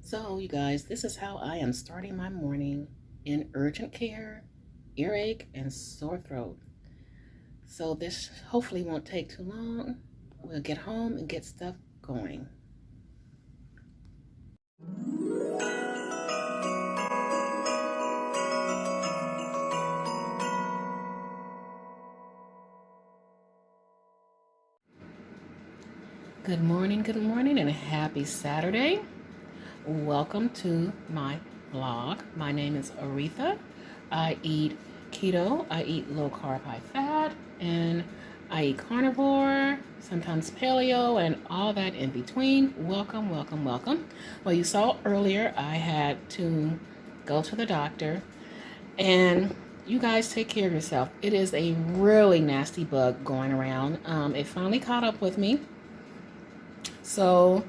So, you guys, this is how I am starting my morning in urgent care, earache, and sore throat. So, this hopefully won't take too long. We'll get home and get stuff going. Good morning, and happy Saturday. Welcome to my vlog. My name is Aretha. I eat keto, I eat low carb, high fat, and I eat carnivore, sometimes paleo, and all that in between. Welcome. Well, you saw earlier I had to go to the doctor, and you guys take care of yourself. It is a really nasty bug going around. It finally caught up with me. So,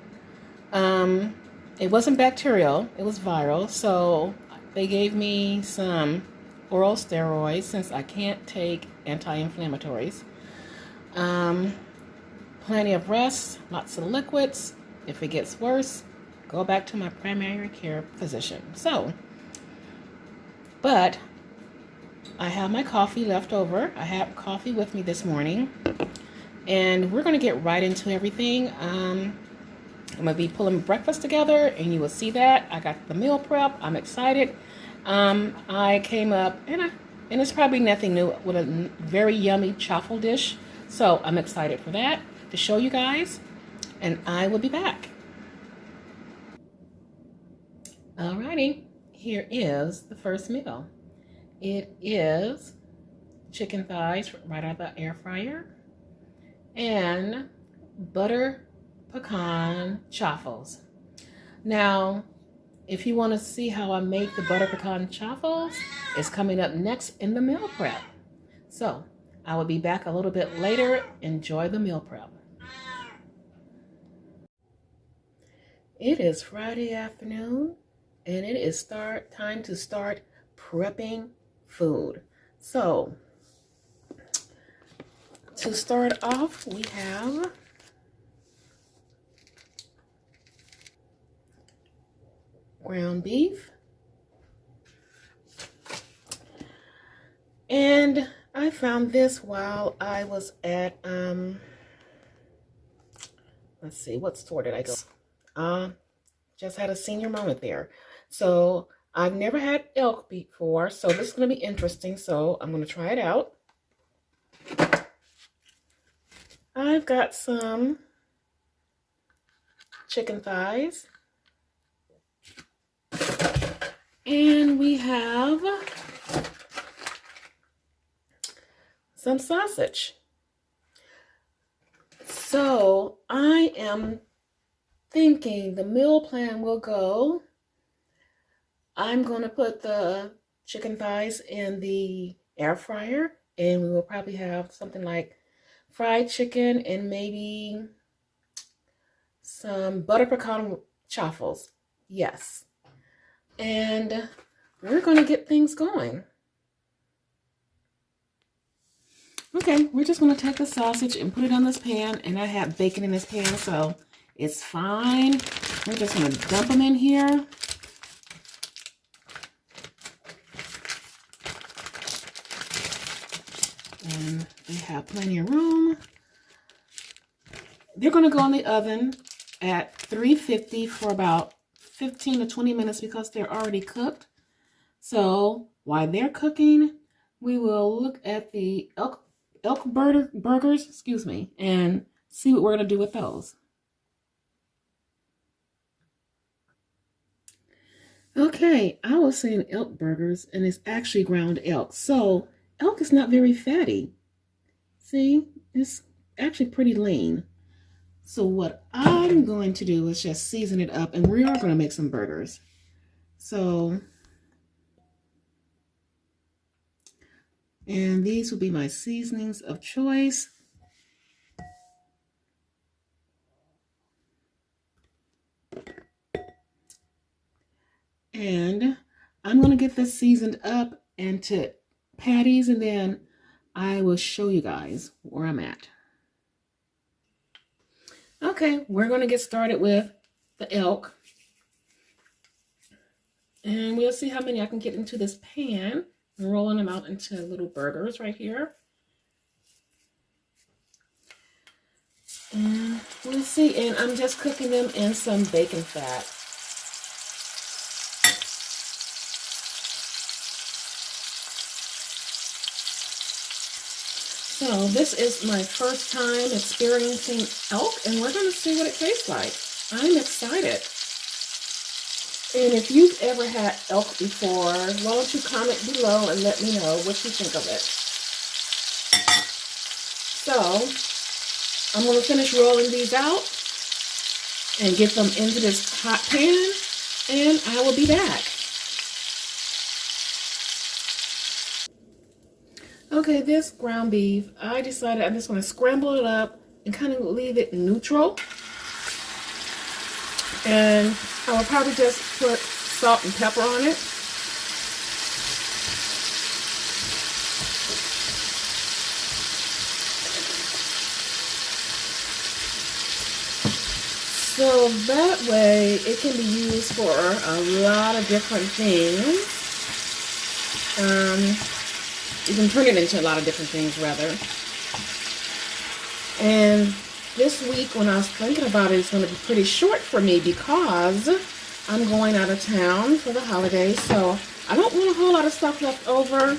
it wasn't bacterial, it was viral. So they gave me some oral steroids since I can't take anti-inflammatories. Plenty of rest, lots of liquids. If it gets worse, go back to my primary care physician. But I have my coffee left over. I have coffee with me this morning. And we're going to get right into everything. I'm going to be pulling breakfast together, and you will see that. I got the meal prep. I'm excited. I came up, and it's probably nothing new, with a very yummy chaffle dish. So I'm excited for that, to show you guys, and I will be back. Alrighty, here is the first meal. It is chicken thighs right out of the air fryer, and butter pecan chaffles. Now, if you want to see how I make the butter pecan chaffles, it's coming up next in the meal prep. So I will be back a little bit later. Enjoy the meal prep. It is Friday afternoon, and it is time to start prepping food. So to start off, we have ground beef. And I found this while I was at, let's see, what store did I go? Just had a senior moment there. So I've never had elk before, so this is going to be interesting. So I'm going to try it out. I've got some chicken thighs, and we have some sausage. So I am thinking the meal plan will go, I'm going to put the chicken thighs in the air fryer, and we will probably have something like fried chicken and maybe some butter pecan chaffles. Yes. And we're going to get things going. Okay, we're just going to take the sausage and put it on this pan, and I have bacon in this pan, so it's fine. We're just going to dump them in here. And they have plenty of room. They're going to go in the oven at 350 for about 15 to 20 minutes because they're already cooked. So while they're cooking, we will look at the elk burgers, and see what we're going to do with those. Okay, I was saying elk burgers, and it's actually ground elk. So elk is not very fatty. See, it's actually pretty lean. So what I'm going to do is just season it up, and we are going to make some burgers. So, and these will be my seasonings of choice. And I'm going to get this seasoned up into patties, and then I will show you guys where I'm at. Okay, we're going to get started with the elk. And we'll see how many I can get into this pan. I'm rolling them out into little burgers right here. And we'll see. And I'm just cooking them in some bacon fat. So this is my first time experiencing elk, and we're going to see what it tastes like. I'm excited. And if you've ever had elk before, why don't you comment below and let me know what you think of it. So I'm going to finish rolling these out and get them into this hot pan, and I will be back. Okay, this ground beef, I decided I'm just going to scramble it up and kind of leave it neutral. And I will probably just put salt and pepper on it. So that way it can be used for a lot of different things. You can turn it into a lot of different things, rather. And this week, when I was thinking about it, it's going to be pretty short for me because I'm going out of town for the holidays. So I don't want a whole lot of stuff left over.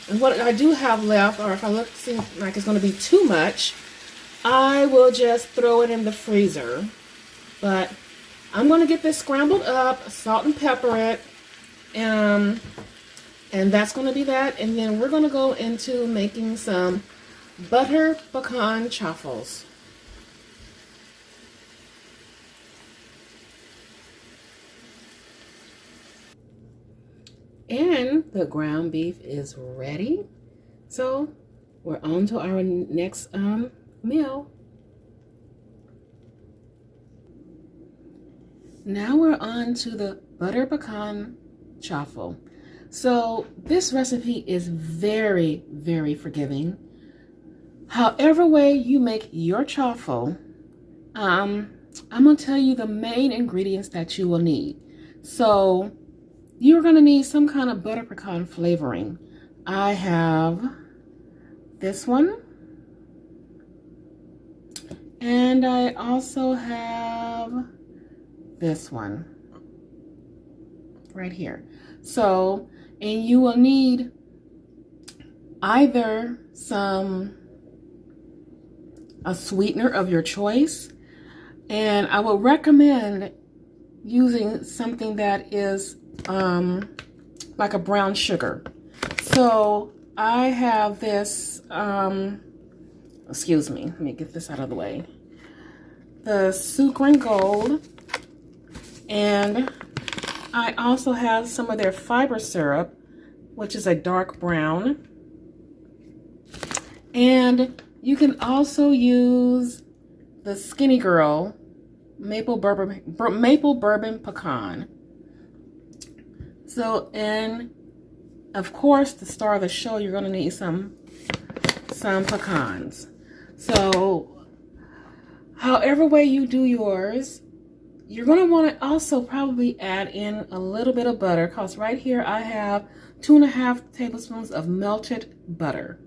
And what I do have left, or if I seem like it's going to be too much, I will just throw it in the freezer. But I'm going to get this scrambled up, salt and pepper it, and that's going to be that. And then we're going to go into making some butter pecan chaffles. And the ground beef is ready. So we're on to our next meal. Now we're on to the butter pecan chaffle. So this recipe is very, very forgiving. However way you make your chaffle, I'm going to tell you the main ingredients that you will need. So you're going to need some kind of butter pecan flavoring. I have this one. And I also have this one right here. So, and you will need either a sweetener of your choice, and I would recommend using something that is like a brown sugar. So I have this, excuse me, let me get this out of the way. The Sucre Gold, and I also have some of their fiber syrup, which is a dark brown. And you can also use the Skinny Girl maple bourbon pecan. So, and of course, the star of the show, you're going to need some pecans. So, however way you do yours, you're going to want to also probably add in a little bit of butter, because right here I have 2.5 tablespoons of melted butter.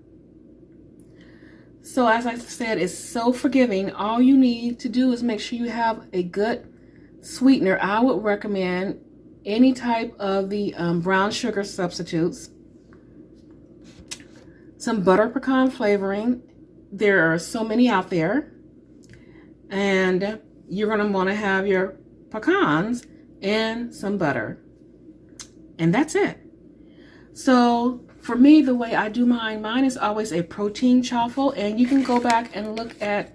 So as I said, it's so forgiving. All you need to do is make sure you have a good sweetener. I would recommend any type of the brown sugar substitutes. Some butter pecan flavoring. There are so many out there. And you're going to want to have your pecans and some butter. And that's it. So for me, the way I do mine is always a protein chaffle. And you can go back and look at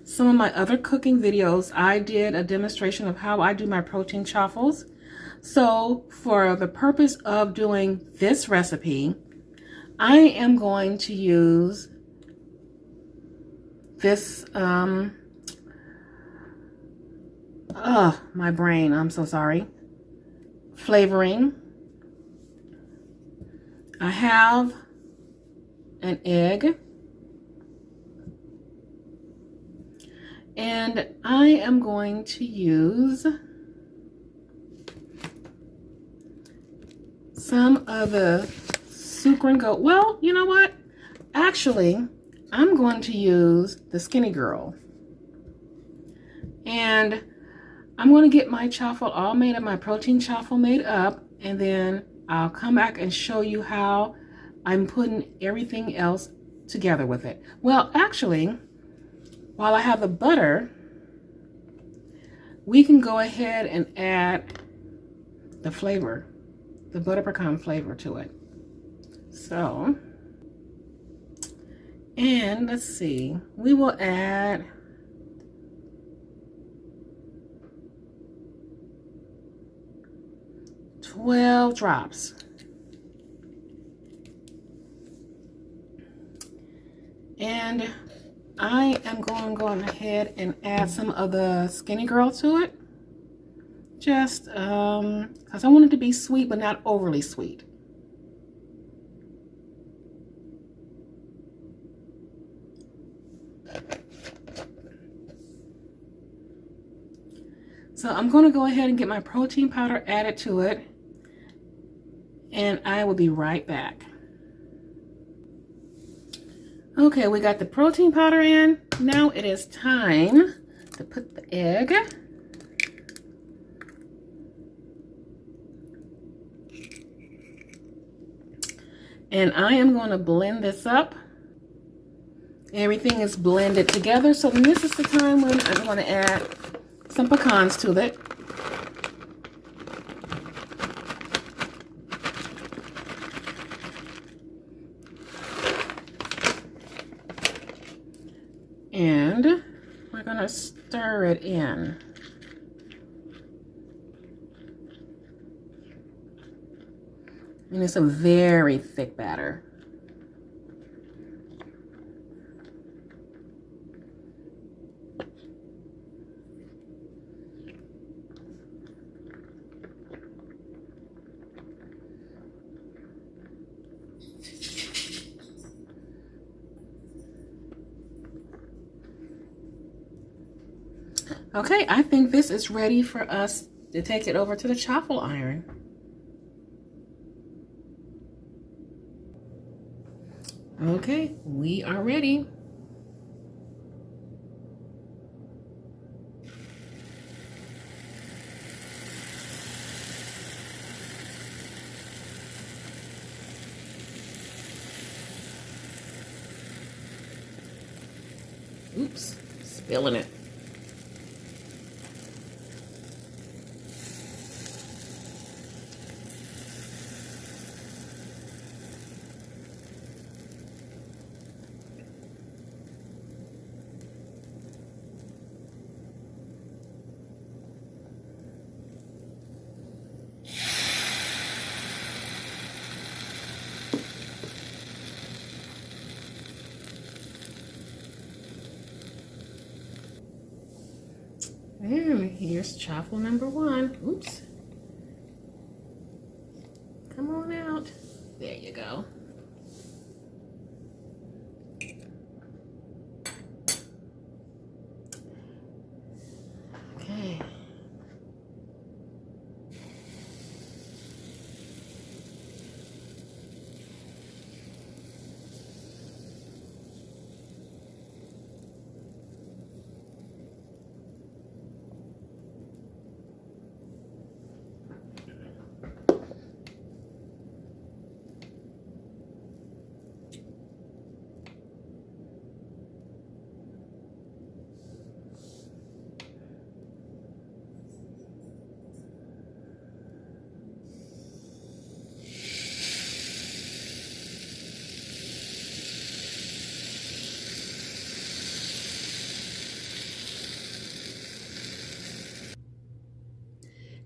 some of my other cooking videos. I did a demonstration of how I do my protein chaffles. So for the purpose of doing this recipe, I am going to use this, my brain, I'm so sorry. Flavoring. I have an egg. And I am going to use some of the sucre and gold. Well, you know what? Actually, I'm going to use the Skinny Girl. And I'm going to get my chaffle all made up, my protein chaffle made up, and then I'll come back and show you how I'm putting everything else together with it. Well, actually, while I have the butter, we can go ahead and add the flavor, the butter pecan flavor to it. So, and let's see, we will add $12 drops. And I am going to go ahead and add some of the Skinny Girl to it. Just because I want it to be sweet, but not overly sweet. So I'm going to go ahead and get my protein powder added to it. And I will be right back. Okay, we got the protein powder in. Now it is time to put the egg. And I am going to blend this up. Everything is blended together. So this is the time when I'm going to add some pecans to it. And we're going to stir it in. And it's a very thick batter. Okay, I think this is ready for us to take it over to the chaffle iron. Okay, we are ready. Oops, spilling it. And here's chaffle number 1. Oops. Come on out. There you go. Okay.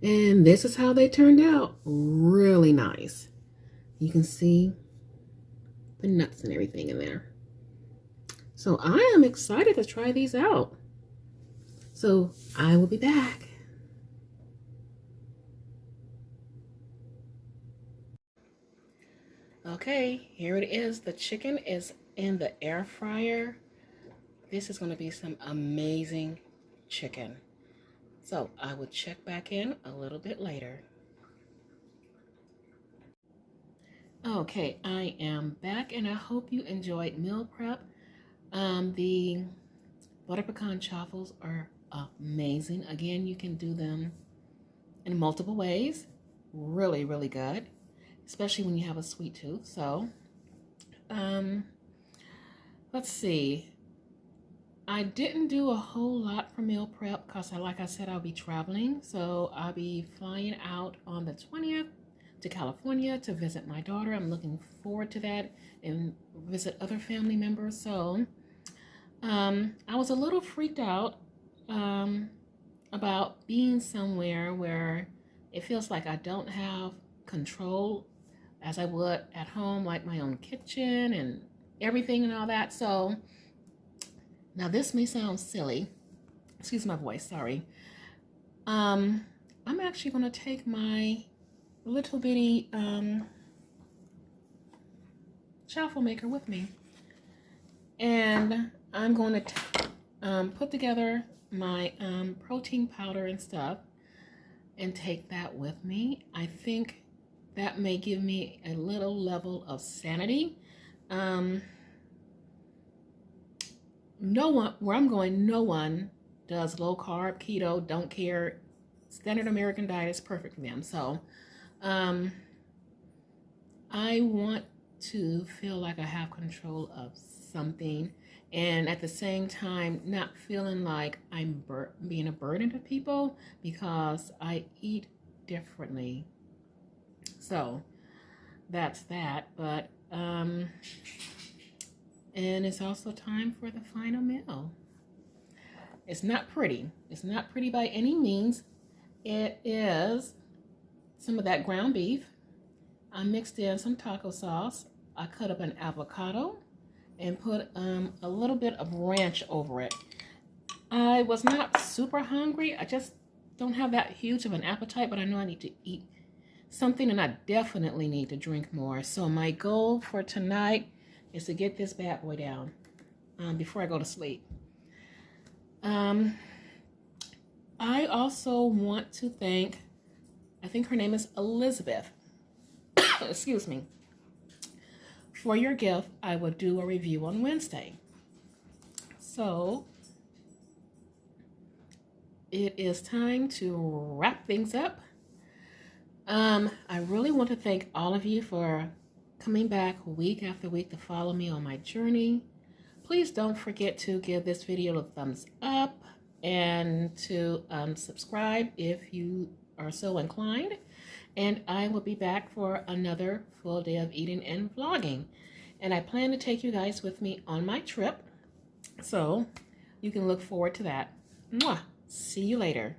And this is how they turned out. Really nice. You can see the nuts and everything in there. So I am excited to try these out. So I will be back. Okay, here it is. The chicken is in the air fryer. This is going to be some amazing chicken. So I will check back in a little bit later. Okay, I am back and I hope you enjoyed meal prep. The butter pecan chaffles are amazing. Again, you can do them in multiple ways. Really, really good, especially when you have a sweet tooth. So, let's see. I didn't do a whole lot for meal prep because, like I said, I'll be traveling. So I'll be flying out on the 20th to California to visit my daughter. I'm looking forward to that and visit other family members. So I was a little freaked out about being somewhere where it feels like I don't have control as I would at home, like my own kitchen and everything and all that. So now this may sound silly. Excuse my voice, sorry. I'm actually going to take my little bitty chaffle maker with me, and I'm going to put together my protein powder and stuff and take that with me. I think that may give me a little level of sanity. No one, where I'm going, no one does low carb, keto, don't care. Standard American diet is perfect for them. So I want to feel like I have control of something, and at the same time not feeling like I'm being a burden to people because I eat differently. So that's that. But and it's also time for the final meal. It's not pretty. It's not pretty by any means. It is some of that ground beef. I mixed in some taco sauce. I cut up an avocado and put a little bit of ranch over it. I was not super hungry. I just don't have that huge of an appetite, but I know I need to eat something, and I definitely need to drink more. So my goal for tonight is to get this bad boy down before I go to sleep. I also want to thank, I think her name is Elizabeth, excuse me, for your gift. I will do a review on Wednesday. So it is time to wrap things up. I really want to thank all of you for coming back week after week to follow me on my journey. Please don't forget to give this video a thumbs up and to subscribe if you are so inclined. And I will be back for another full day of eating and vlogging. And I plan to take you guys with me on my trip, so you can look forward to that. Mwah! See you later.